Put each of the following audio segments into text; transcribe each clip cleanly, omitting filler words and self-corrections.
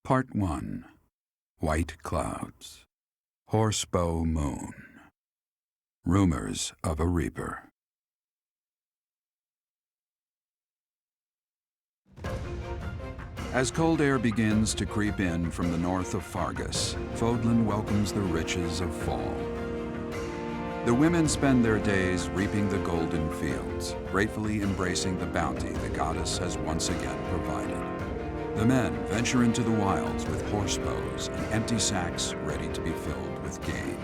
Part 1. White Clouds. Horsebow Moon. Rumors of a Reaper. As cold air begins to creep in from the north of Fargus, Fodlan welcomes the riches of fall. The women spend their days reaping the golden fields, gratefully embracing the bounty the goddess has once again provided. The men venture into the wilds with horsebows and empty sacks ready to be filled with game.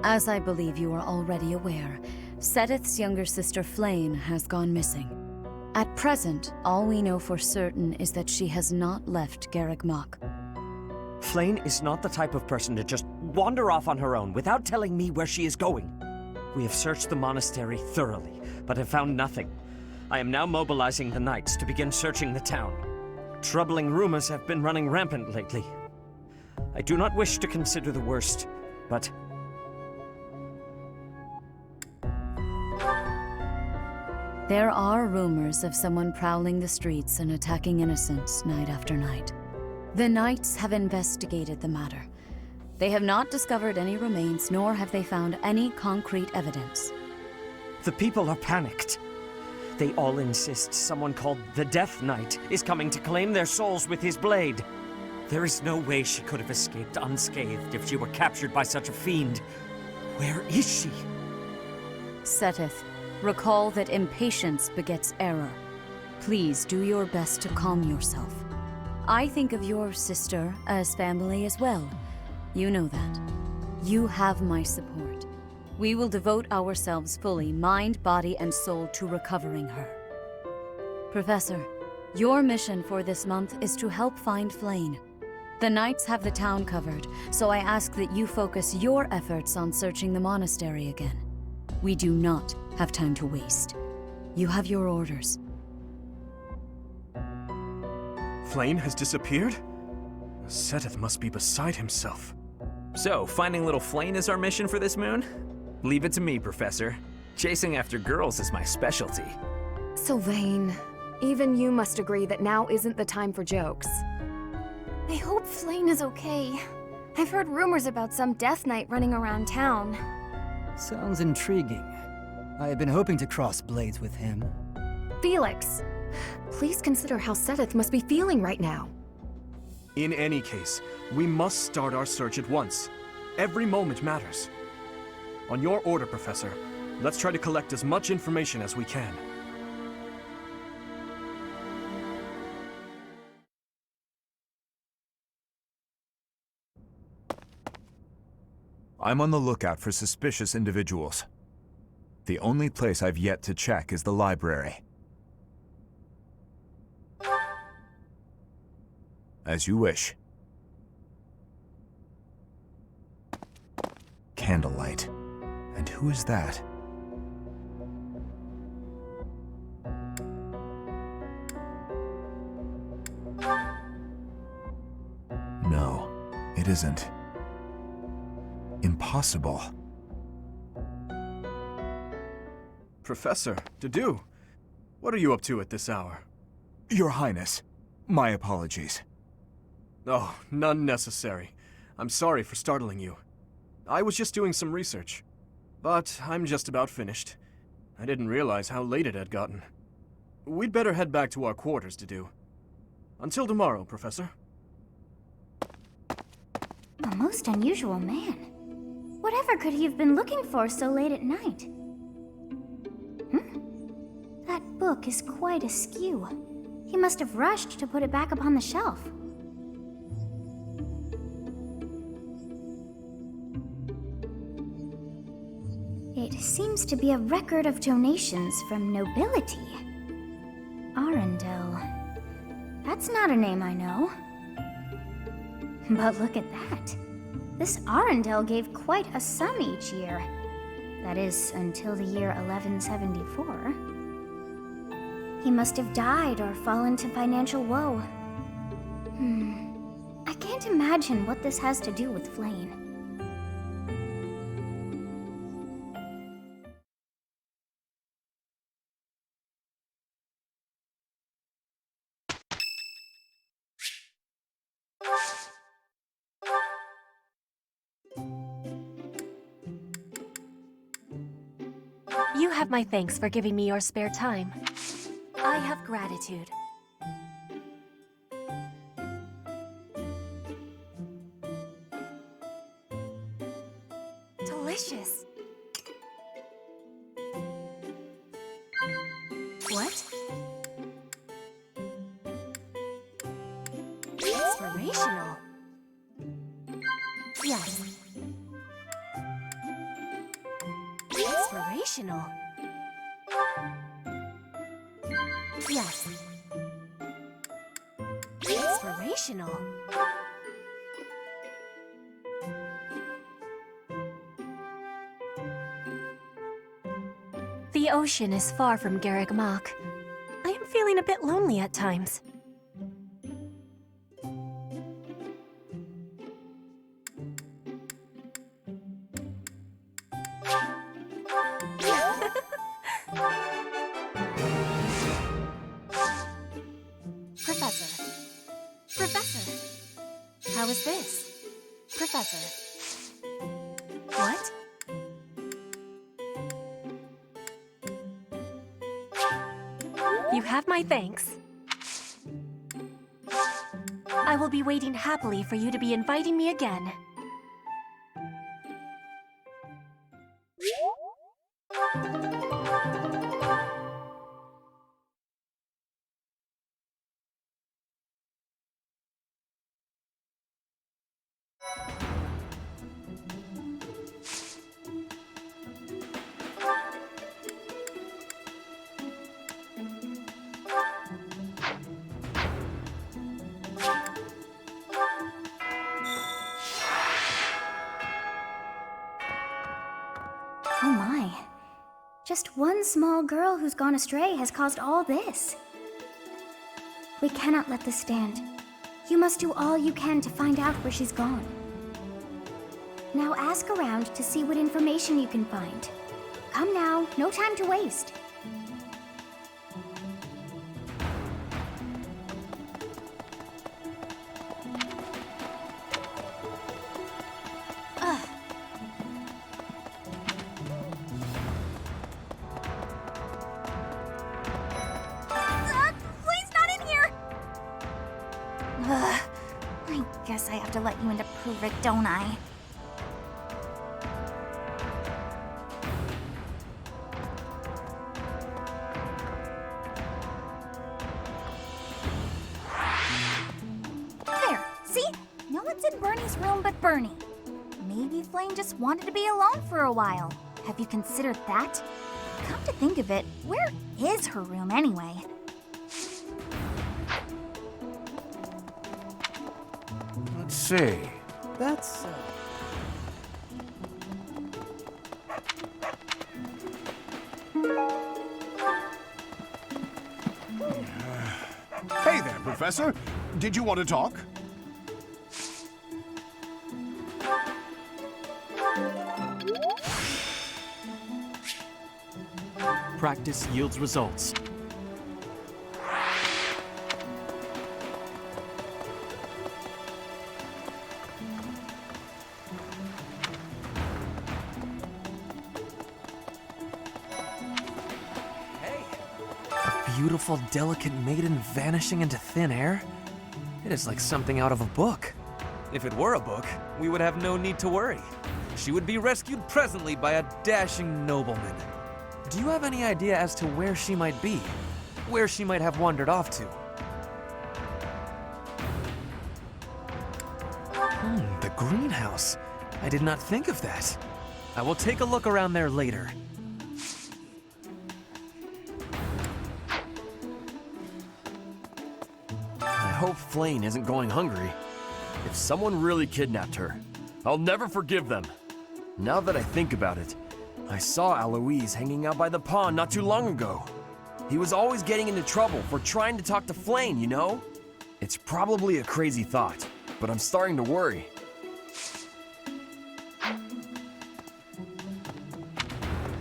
As I believe you are already aware, Seteth's younger sister Flayn has gone missing. At present, all we know for certain is that she has not left Garreg Mach. Flayn is not the type of person to just wander off on her own without telling me where she is going. We have searched the monastery thoroughly, but have found nothing. I am now mobilizing the knights to begin searching the town. Troubling rumors have been running rampant lately. I do not wish to consider the worst, but... There are rumors of someone prowling the streets and attacking innocents night after night. The Knights have investigated the matter. They have not discovered any remains, nor have they found any concrete evidence. The people are panicked. They all insist someone called the Death Knight is coming to claim their souls with his blade. There is no way she could have escaped unscathed if she were captured by such a fiend. Where is she? Seteth, recall that impatience begets error. Please do your best to calm yourself. I think of your sister as family as well. You know that. You have my support. We will devote ourselves fully, mind, body, and soul to recovering her. Professor, your mission for this month is to help find Flayn. The Knights have the town covered, so I ask that you focus your efforts on searching the monastery again. We do not have time to waste. You have your orders. Flayn has disappeared? Seteth must be beside himself. So, finding little Flayn is our mission for this moon? Leave it to me, Professor. Chasing after girls is my specialty. Sylvain, even you must agree that now isn't the time for jokes. I hope Flayn is okay. I've heard rumors about some Death Knight running around town. Sounds intriguing. I have been hoping to cross blades with him. Felix, please consider how Seteth must be feeling right now. In any case, we must start our search at once. Every moment matters. On your order, Professor, let's try to collect as much information as we can. I'm on the lookout for suspicious individuals. The only place I've yet to check is the library. As you wish. Candlelight. And who is that? No, it isn't. Impossible. Professor, Dedu, what are you up to at this hour? Your Highness, my apologies. Oh, none necessary. I'm sorry for startling you. I was just doing some research. But I'm just about finished. I didn't realize how late it had gotten. We'd better head back to our quarters, Dedu. Until tomorrow, Professor. A most unusual man. Whatever could he have been looking for so late at night? That book is quite askew. He must have rushed to put it back upon the shelf. It seems to be a record of donations from nobility. Arundel. That's not a name I know. But look at that. This Arundel gave quite a sum each year. That is, until the year 1174. He must have died or fallen to financial woe. I can't imagine what this has to do with Flayn. You have my thanks for giving me your spare time. I have gratitude. Delicious. What? Inspirational. Yes. Inspirational. Yes. Inspirational. The ocean is far from Garreg Mach. I am feeling a bit lonely at times. Professor, how is this? Professor. What? You have my thanks. I will be waiting happily for you to be inviting me again. Oh my. Just one small girl who's gone astray has caused all this. We cannot let this stand. You must do all you can to find out where she's gone. Now ask around to see what information you can find. Come now, no time to waste. I guess I have to let you in to prove it, don't I? There, see? No one's in Bernie's room but Bernie. Maybe Flayn just wanted to be alone for a while. Have you considered that? Come to think of it, where is her room anyway? Let's see. That's... Hey there, Professor. Did you want to talk? Practice yields results. Beautiful, delicate maiden vanishing into thin air? It is like something out of a book. If it were a book, we would have no need to worry. She would be rescued presently by a dashing nobleman. Do you have any idea as to where she might be? Where she might have wandered off to? greenhouse. I did not think of that. I will take a look around there later. I hope Flayn isn't going hungry. If someone really kidnapped her, I'll never forgive them. Now that I think about it, I saw Alois hanging out by the pond not too long ago. He was always getting into trouble for trying to talk to Flayn, you know? It's probably a crazy thought, but I'm starting to worry.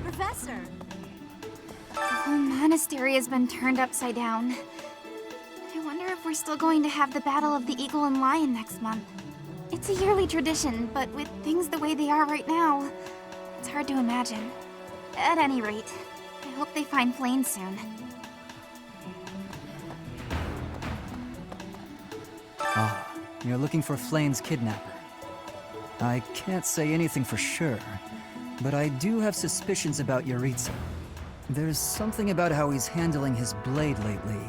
Professor! The whole monastery has been turned upside down. I wonder if we're still going to have the Battle of the Eagle and Lion next month. It's a yearly tradition, but with things the way they are right now, it's hard to imagine. At any rate, I hope they find Flayn soon. Ah, you're looking for Flayn's kidnapper. I can't say anything for sure, but I do have suspicions about Jeritza. There's something about how he's handling his blade lately.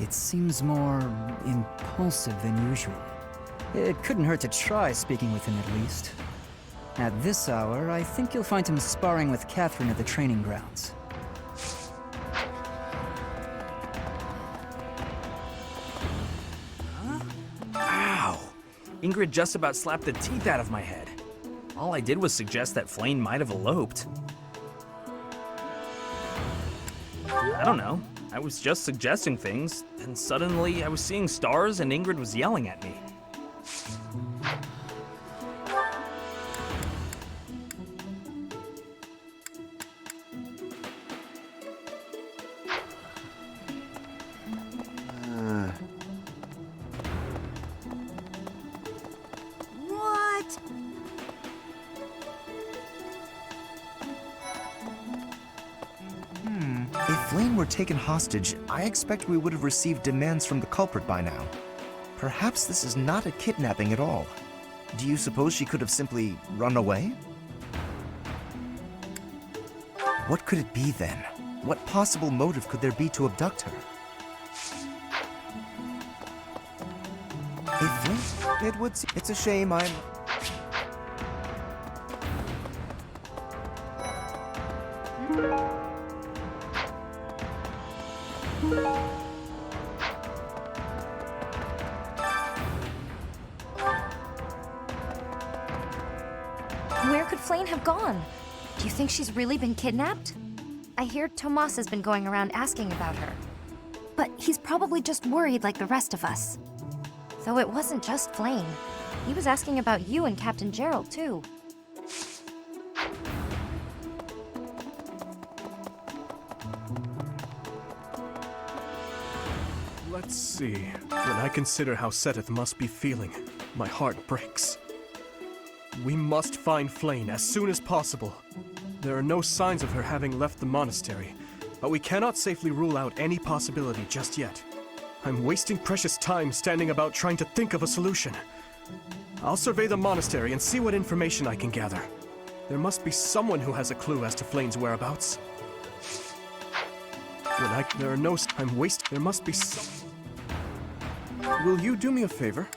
It seems more impulsive than usual. It couldn't hurt to try speaking with him at least. At this hour, I think you'll find him sparring with Catherine at the training grounds. Ow! Ingrid just about slapped the teeth out of my head. All I did was suggest that Flayn might have eloped. I don't know. I was just suggesting things, and suddenly I was seeing stars and Ingrid was yelling at me. What? If Flayn were taken hostage, I expect we would have received demands from the culprit by now. Perhaps this is not a kidnapping at all. Do you suppose she could have simply run away? What could it be then? What possible motive could there be to abduct her? If Flayn, it would. It's a shame I'm. Where could Flayn have gone? Do you think she's really been kidnapped? I hear Tomas has been going around asking about her. But he's probably just worried like the rest of us. Though it wasn't just Flayn. He was asking about you and Captain Gerald, too. Let's see. When I consider how Seteth must be feeling, my heart breaks. We must find Flayn as soon as possible. There are no signs of her having left the monastery, but we cannot safely rule out any possibility just yet. I'm wasting precious time standing about trying to think of a solution. I'll survey the monastery and see what information I can gather. There must be someone who has a clue as to Flayn's whereabouts. There must be some. Will you do me a favor?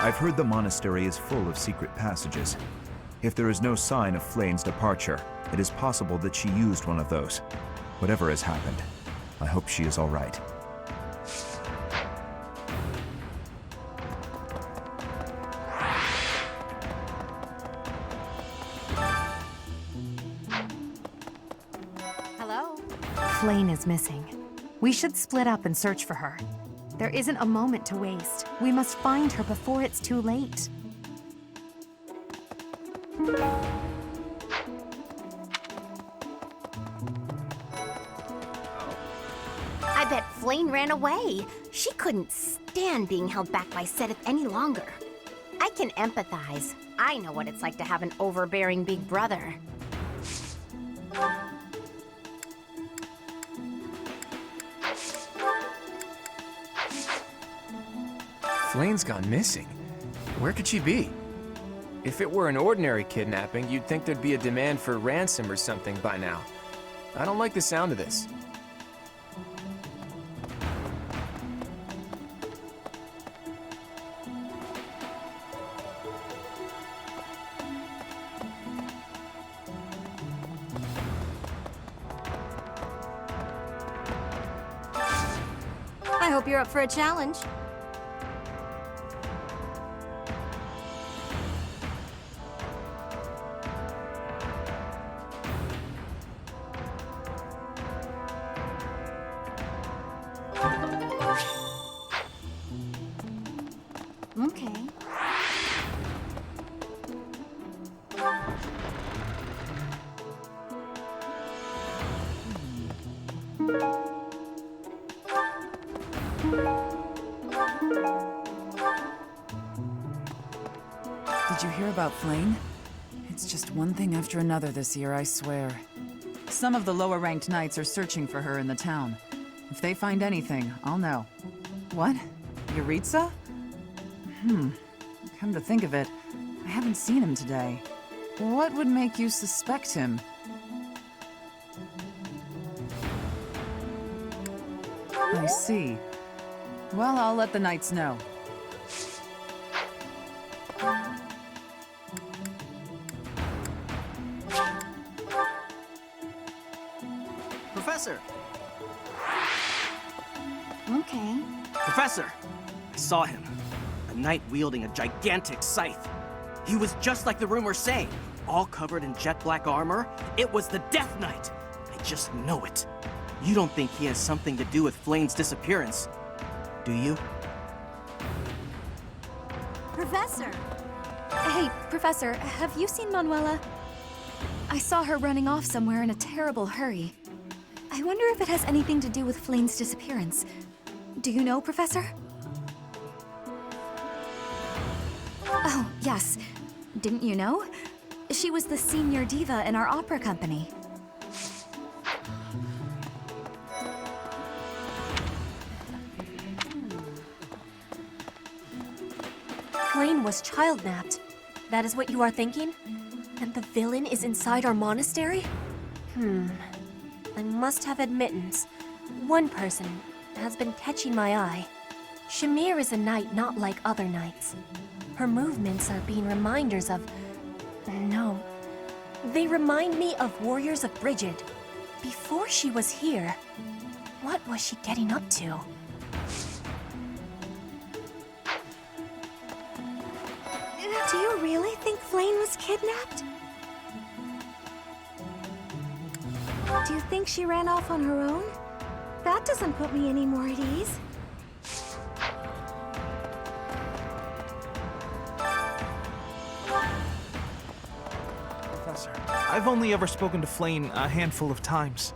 I've heard the monastery is full of secret passages. If there is no sign of Flayn's departure, it is possible that she used one of those. Whatever has happened, I hope she is all right. Hello? Flayn is missing. We should split up and search for her. There isn't a moment to waste. We must find her before it's too late. I bet Flayn ran away. She couldn't stand being held back by Seteth any longer. I can empathize. I know what it's like to have an overbearing big brother. Flayn's gone missing. Where could she be? If it were an ordinary kidnapping, you'd think there'd be a demand for ransom or something by now. I don't like the sound of this. I hope you're up for a challenge. Okay. Did you hear about Flayn? It's just one thing after another this year, I swear. Some of the lower-ranked knights are searching for her in the town. If they find anything, I'll know. What? Jeritza? Come to think of it, I haven't seen him today. What would make you suspect him? I see. Well, I'll let the knights know. Professor! Okay. Professor! I saw him. A knight wielding a gigantic scythe. He was just like the rumors say, all covered in jet black armor. It was the Death Knight. I just know it. You don't think he has something to do with Flayn's disappearance, do you? Professor! Hey, Professor, have you seen Manuela? I saw her running off somewhere in a terrible hurry. I wonder if it has anything to do with Flayn's disappearance. Do you know, Professor? Oh, yes. Didn't you know? She was the senior diva in our opera company. Flayn was child-napped. That is what you are thinking? And the villain is inside our monastery? I must have admittance. One person has been catching my eye. Shamir is a knight not like other knights. Her movements are being reminders of... No. They remind me of Warriors of Brigid. Before she was here, what was she getting up to? Do you really think Flayn was kidnapped? Do you think she ran off on her own? That doesn't put me any more at ease. Professor, I've only ever spoken to Flayn a handful of times.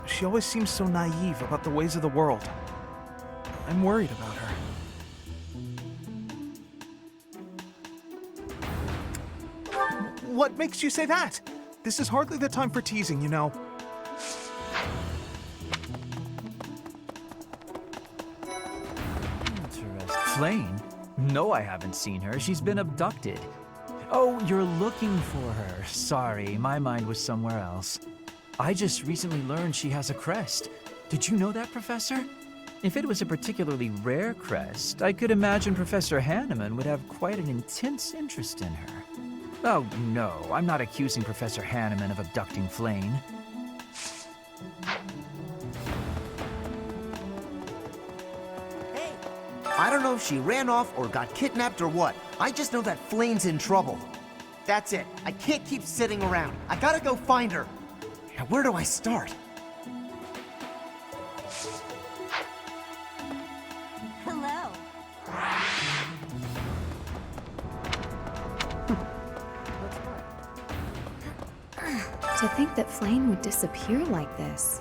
She always seems so naive about the ways of the world. I'm worried about her. What makes you say that? This is hardly the time for teasing, you know. Flayn? No, I haven't seen her. She's been abducted. Oh, you're looking for her. Sorry, my mind was somewhere else. I just recently learned she has a crest. Did you know that, Professor? If it was a particularly rare crest, I could imagine Professor Hanneman would have quite an intense interest in her. Oh, no, I'm not accusing Professor Hanneman of abducting Flayn. I don't know if she ran off or got kidnapped or what. I just know that Flayn's in trouble. That's it. I can't keep sitting around. I gotta go find her. Now, where do I start? Hello. To think that Flayn would disappear like this.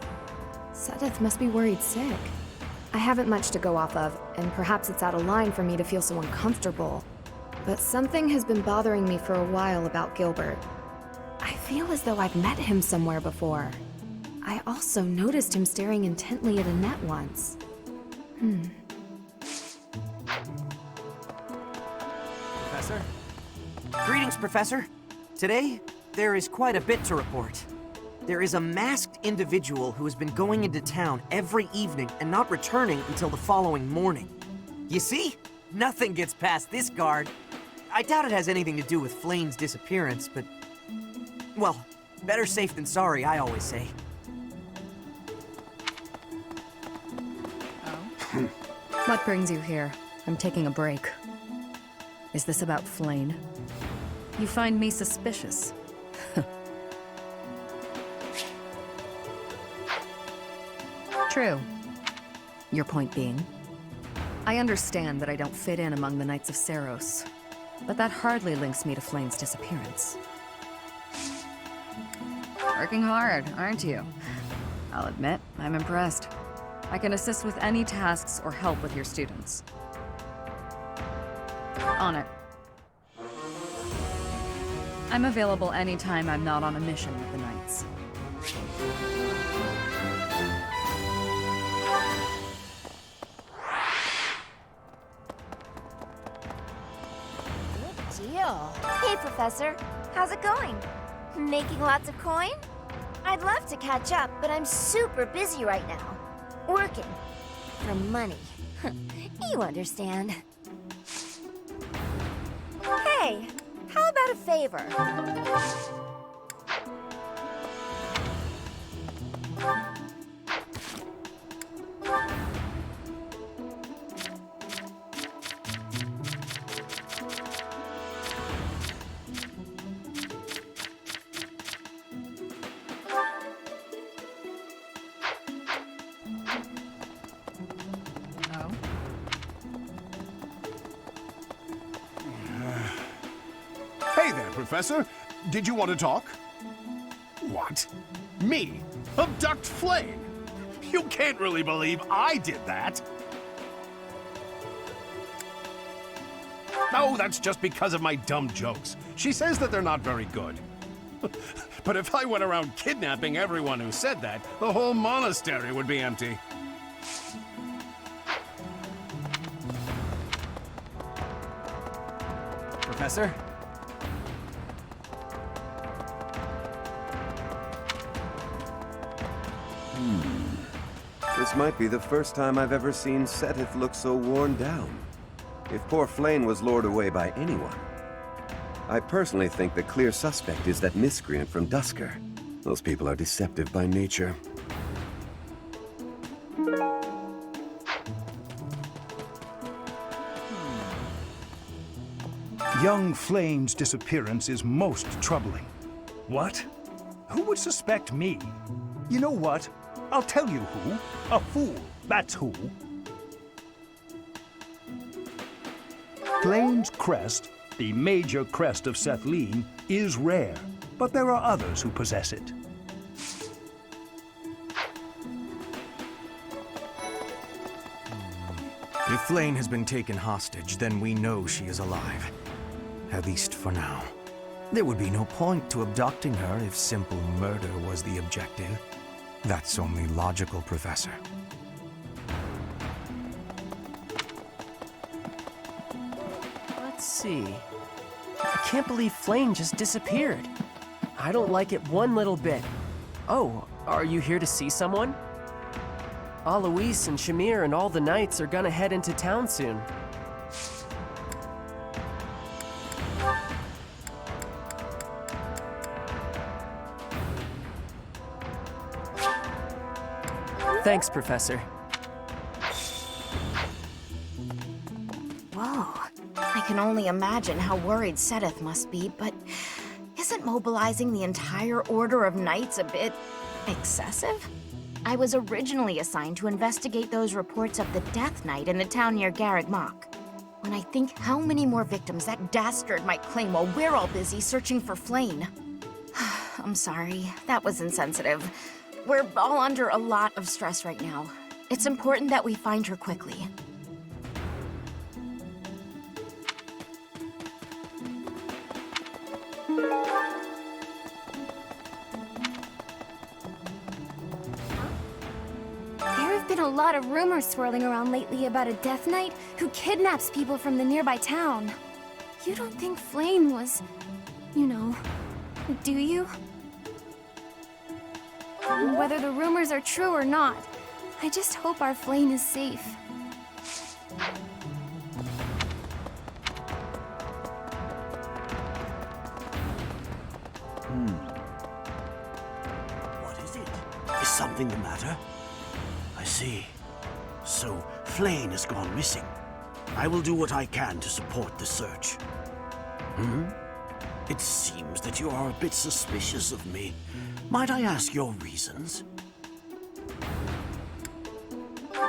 Seteth must be worried sick. I haven't much to go off of, and perhaps it's out of line for me to feel so uncomfortable. But something has been bothering me for a while about Gilbert. I feel as though I've met him somewhere before. I also noticed him staring intently at Annette once. Professor? Greetings, Professor. Today, there is quite a bit to report. There is a masked individual who has been going into town every evening and not returning until the following morning. You see? Nothing gets past this guard. I doubt it has anything to do with Flayn's disappearance, but... well, better safe than sorry, I always say. What brings you here? I'm taking a break. Is this about Flayn? You find me suspicious. True. Your point being? I understand that I don't fit in among the Knights of Seiros, but that hardly links me to Flayn's disappearance. Working hard, aren't you? I'll admit, I'm impressed. I can assist with any tasks or help with your students. On it. I'm available anytime I'm not on a mission with the Knights. Deal. Hey, Professor. How's it going? Making lots of coin? I'd love to catch up, but I'm super busy right now. Working. For money. You understand. Hey, how about a favor? Hey there, Professor. Did you want to talk? What? Me? Abduct Flayn? You can't really believe I did that. Oh, that's just because of my dumb jokes. She says that they're not very good. But if I went around kidnapping everyone who said that, the whole monastery would be empty. Professor? This might be the first time I've ever seen Seteth look so worn down. If poor Flayn was lured away by anyone. I personally think the clear suspect is that miscreant from Dusker. Those people are deceptive by nature. Young Flayn's disappearance is most troubling. What? Who would suspect me? You know what? I'll tell you who. A fool, that's who. Flayn's crest, the major crest of Sethlin, is rare, but there are others who possess it. If Flayn has been taken hostage, then we know she is alive. At least for now. There would be no point to abducting her if simple murder was the objective. That's only logical, Professor. Let's see. I can't believe Flayn just disappeared. I don't like it one little bit. Oh, are you here to see someone? Alois and Shamir and all the knights are gonna head into town soon. Thanks, Professor. Whoa. I can only imagine how worried Seteth must be, but isn't mobilizing the entire Order of Knights a bit excessive? I was originally assigned to investigate those reports of the Death Knight in the town near Garreg Mach. When I think how many more victims that dastard might claim while we're all busy searching for Flayn. I'm sorry, that was insensitive. We're all under a lot of stress right now. It's important that we find her quickly. There have been a lot of rumors swirling around lately about a Death Knight who kidnaps people from the nearby town. You don't think Flayn was, you know, do you? And whether the rumors are true or not, I just hope our Flayn is safe. What is it? Is something the matter? I see. So, Flayn has gone missing. I will do what I can to support the search. It seems that you are a bit suspicious of me. Might I ask your reasons?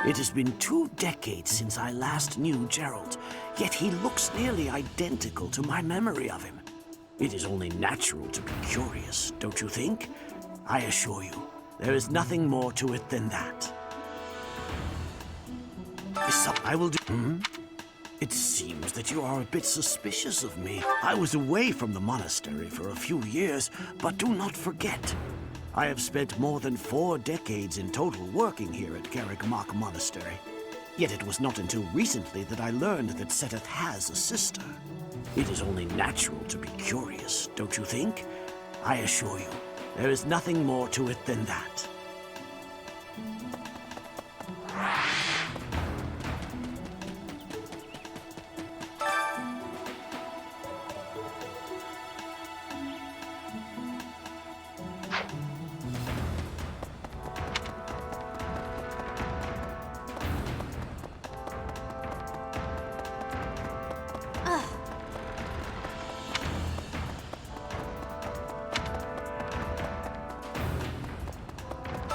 It has been 2 decades since I last knew Gerald, yet he looks nearly identical to my memory of him. It is only natural to be curious, don't you think? I assure you, there is nothing more to it than that. I will do... It seems that you are a bit suspicious of me. I was away from the monastery for a few years, but do not forget, I have spent more than 4 decades in total working here at Garreg-Mach Monastery. Yet it was not until recently that I learned that Seteth has a sister. It is only natural to be curious, don't you think? I assure you, there is nothing more to it than that.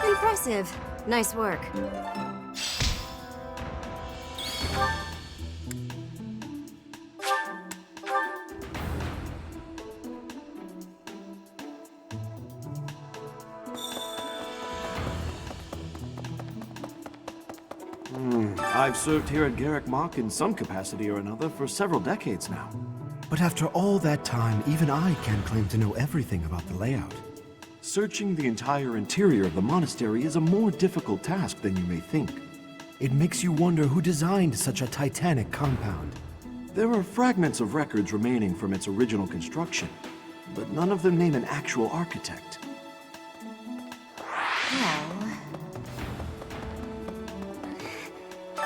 Impressive. Nice work. I've served here at Garreg-Mach in some capacity or another for several decades now. But after all that time, even I can't claim to know everything about the layout. Searching the entire interior of the monastery is a more difficult task than you may think. It makes you wonder who designed such a titanic compound. There are fragments of records remaining from its original construction, but none of them name an actual architect. Well...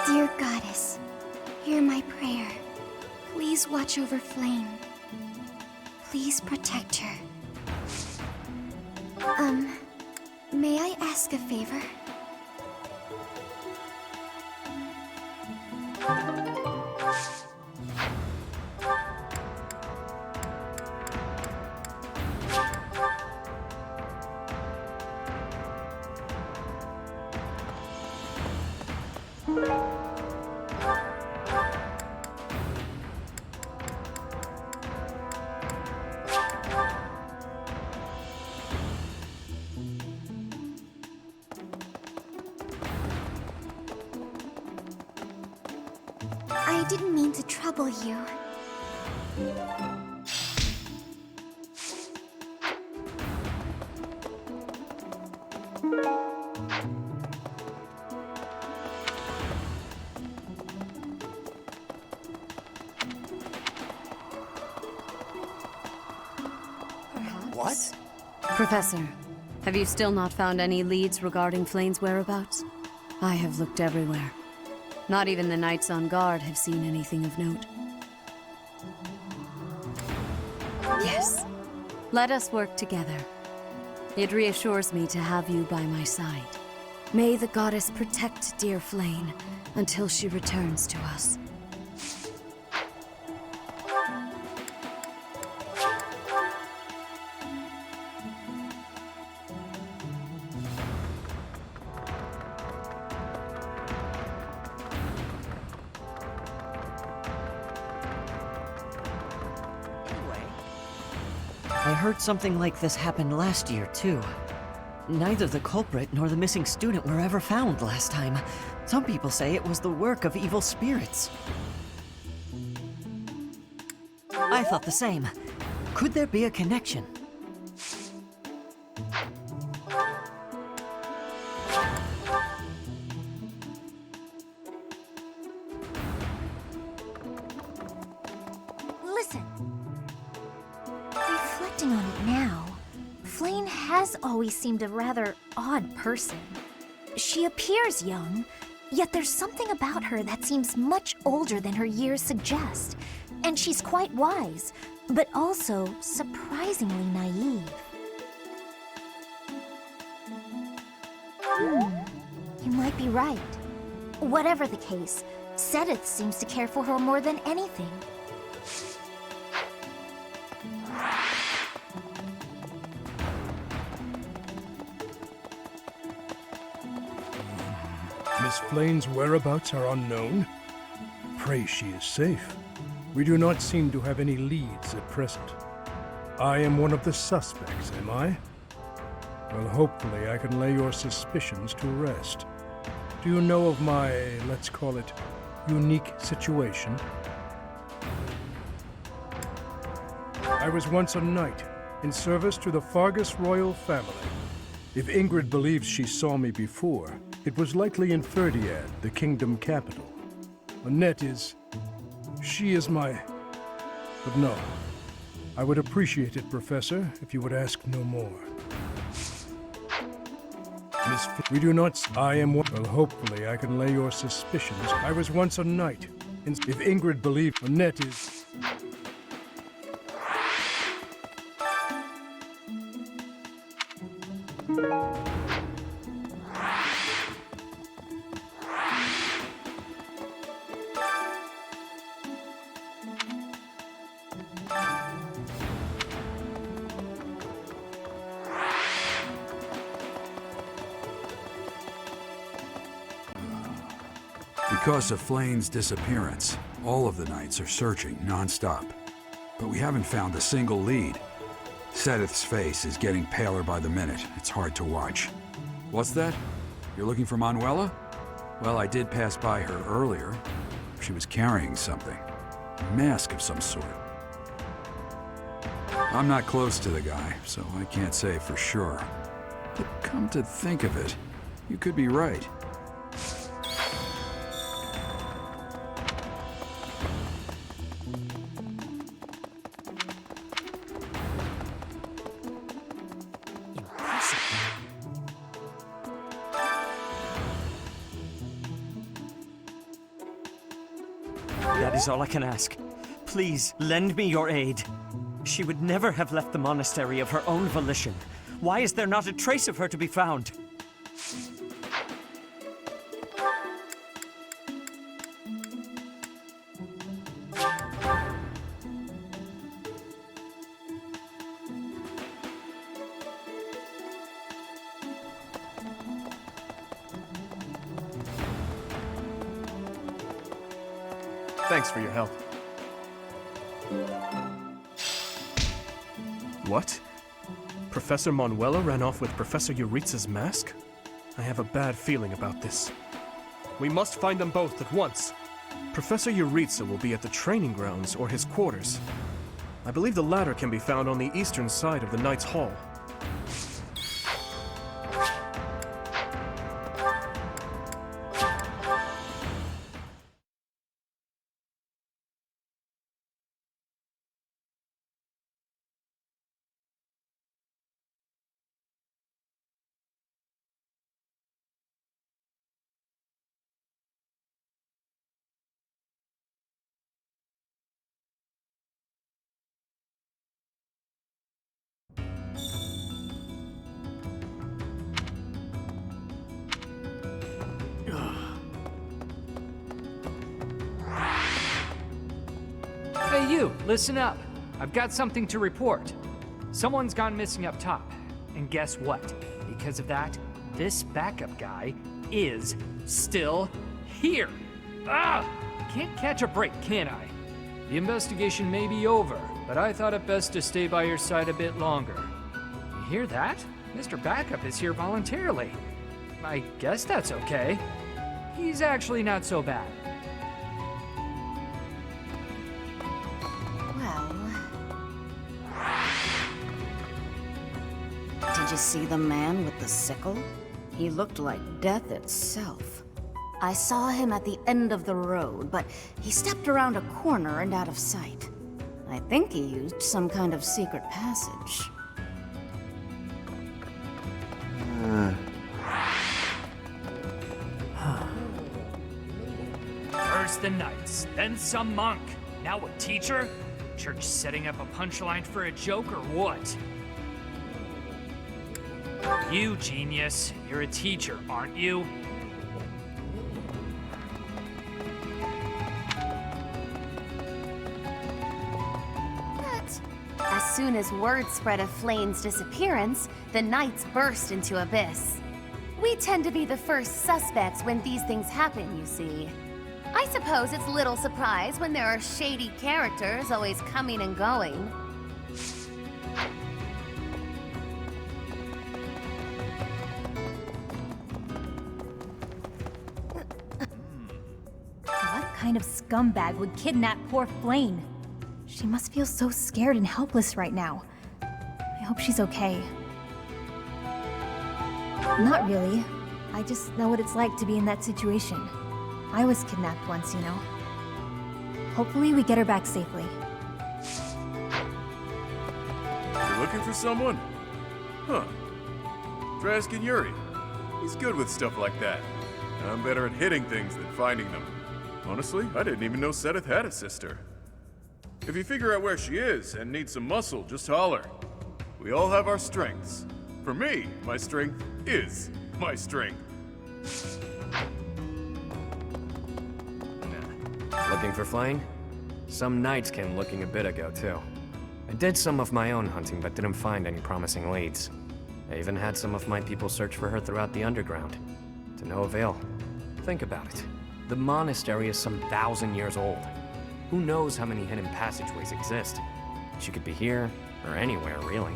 Dear Goddess, hear my prayer. Please watch over Flayn. Please protect her. May I ask a favor? I didn't mean to trouble you. What? Professor, have you still not found any leads regarding Flayn's whereabouts? I have looked everywhere. Not even the knights on guard have seen anything of note. Yes. Let us work together. It reassures me to have you by my side. May the goddess protect dear Flayn until she returns to us. I heard something like this happened last year, too. Neither the culprit nor the missing student were ever found last time. Some people say it was the work of evil spirits. I thought the same. Could there be a connection? Listen. Reflecting on it now, Flayn has always seemed a rather odd person. She appears young, yet there's something about her that seems much older than her years suggest. And she's quite wise, but also surprisingly naive. You might be right. Whatever the case, Sedith seems to care for her more than anything. Miss Flayn's whereabouts are unknown. Pray she is safe. We do not seem to have any leads at present. I am one of the suspects, am I? Well, hopefully I can lay your suspicions to rest. Do you know of my, let's call it, unique situation? I was once a knight, in service to the Fargus royal family. If Ingrid believes she saw me before, it was likely in Ferdiad, the kingdom capital. Annette is... she is my... but no. I would appreciate it, Professor, if you would ask no more. We do not... I am one... Well, hopefully I can lay your suspicions. I was once a knight. If Ingrid believes Annette is... Because of Flayn's disappearance, all of the knights are searching non-stop. But we haven't found a single lead. Sedith's face is getting paler by the minute. It's hard to watch. What's that? You're looking for Manuela? Well, I did pass by her earlier. She was carrying something. A mask of some sort. I'm not close to the guy, so I can't say for sure. But come to think of it, you could be right. That is all I can ask. Please, lend me your aid. She would never have left the monastery of her own volition. Why is there not a trace of her to be found? Thanks for your help. What? Professor Manuela ran off with Professor Jeritza's mask? I have a bad feeling about this. We must find them both at once. Professor Jeritza will be at the training grounds or his quarters. I believe the latter can be found on the eastern side of the Knight's Hall. Hey you, listen up. I've got something to report. Someone's gone missing up top. And guess what? Because of that, this backup guy is still here. Ah! Can't catch a break, can I? The investigation may be over, but I thought it best to stay by your side a bit longer. You hear that? Mr. Backup is here voluntarily. I guess that's okay. He's actually not so bad. Did you see the man with the sickle? He looked like death itself. I saw him at the end of the road, but he stepped around a corner and out of sight. I think he used some kind of secret passage. the knights, then some monk. Now a teacher? Church setting up a punchline for a joke or what? You genius, you're a teacher, aren't you? As soon as word spread of Flayn's disappearance, the knights burst into abyss. We tend to be the first suspects when these things happen, you see. I suppose it's little surprise when there are shady characters always coming and going. What kind of scumbag would kidnap poor Flayn? She must feel so scared and helpless right now. I hope she's okay. Not really. I just know what it's like to be in that situation. I was kidnapped once, you know. Hopefully we get her back safely. You looking for someone? Huh. Try asking Yuri. He's good with stuff like that. I'm better at hitting things than finding them. Honestly, I didn't even know Seteth had a sister. If you figure out where she is and need some muscle, just holler. We all have our strengths. For me, my strength is my strength. Looking for Flayn? Some knights came looking a bit ago, too. I did some of my own hunting, but didn't find any promising leads. I even had some of my people search for her throughout the underground. To no avail. Think about it. The monastery is some 1,000 years old. Who knows how many hidden passageways exist? She could be here, or anywhere, really.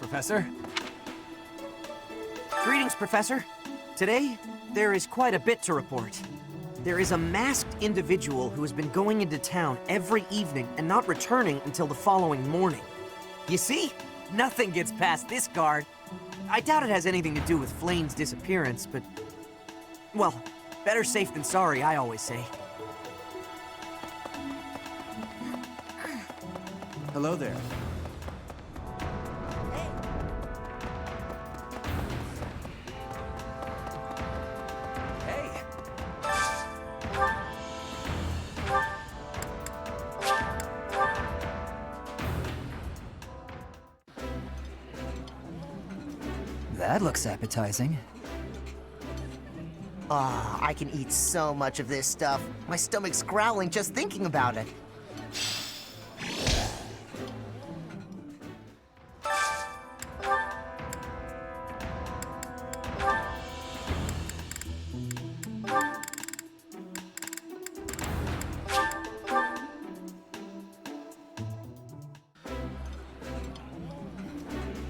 Professor? Greetings, Professor. Today, there is quite a bit to report. There is a masked individual who has been going into town every evening and not returning until the following morning. You see? Nothing gets past this guard. I doubt it has anything to do with Flayn's disappearance, but... well, better safe than sorry, I always say. Hello there. That looks appetizing. Ah, I can eat so much of this stuff. My stomach's growling just thinking about it.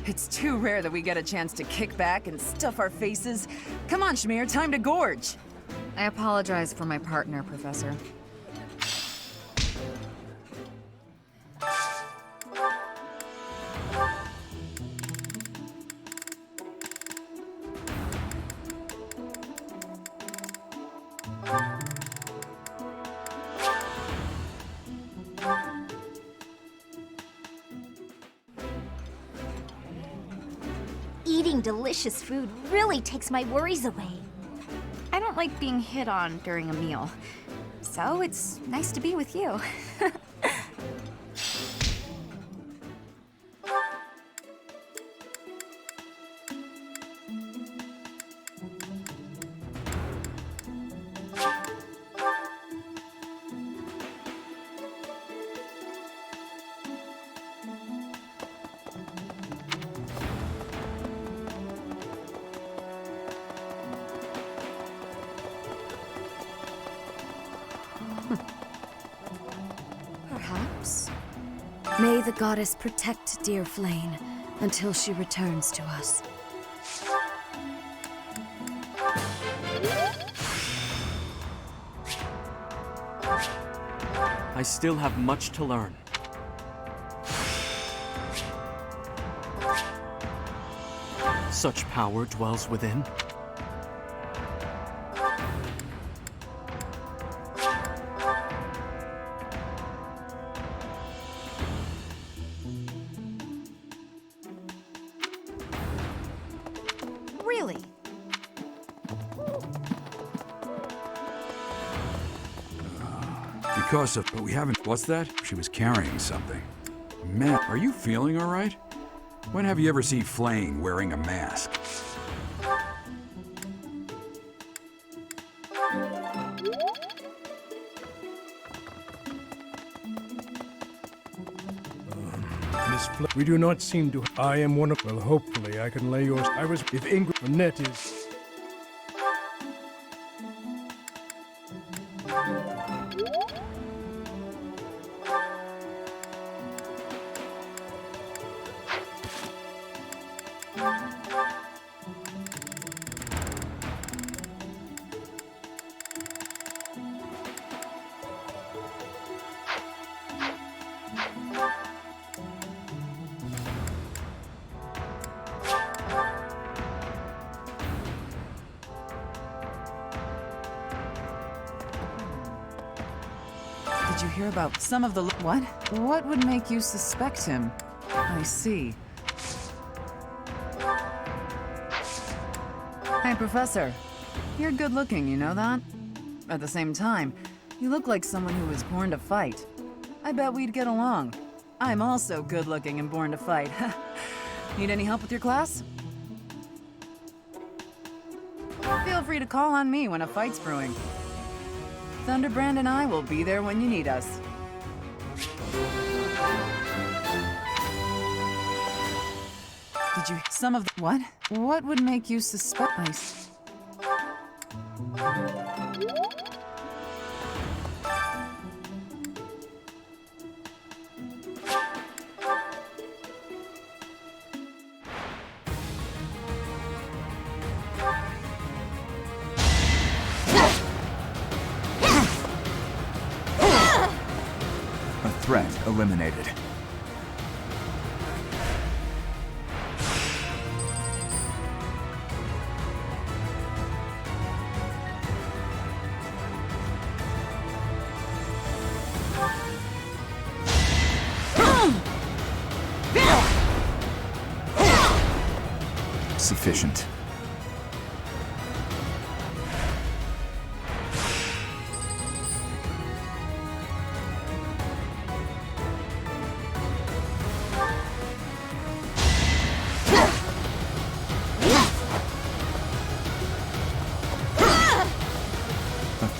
It's too rare that we get a chance to kick back and stuff our faces. Come on, Shamir, time to gorge. I apologize for my partner, Professor. Eating delicious food really takes my worries away. I don't like being hit on during a meal, so it's nice to be with you. May the goddess protect dear Flayn until she returns to us. I still have much to learn. Such power dwells within. Really? Because of... But we haven't... What's that? She was carrying something. Man, are you feeling all right? When have you ever seen Flayn wearing a mask? Miss we do not seem to... I am one of... Well, hopefully I can lay yours... I was... If Ingrid... Annette is... Did you hear about some of the... What? What would make you suspect him? I see. Hey, Professor. You're good looking, you know that? At the same time, you look like someone who was born to fight. I bet we'd get along. I'm also good looking and born to fight. Need any help with your class? Feel free to call on me when a fight's brewing. Thunderbrand and I will be there when you need us. Did you... Some of the... What? What would make you suspect... Threat eliminated. Sufficient.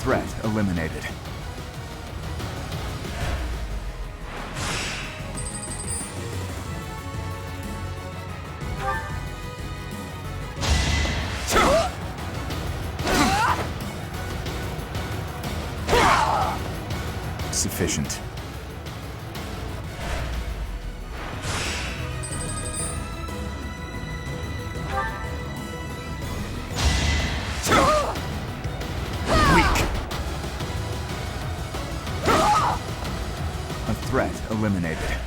Threat eliminated. Sufficient. Threat eliminated.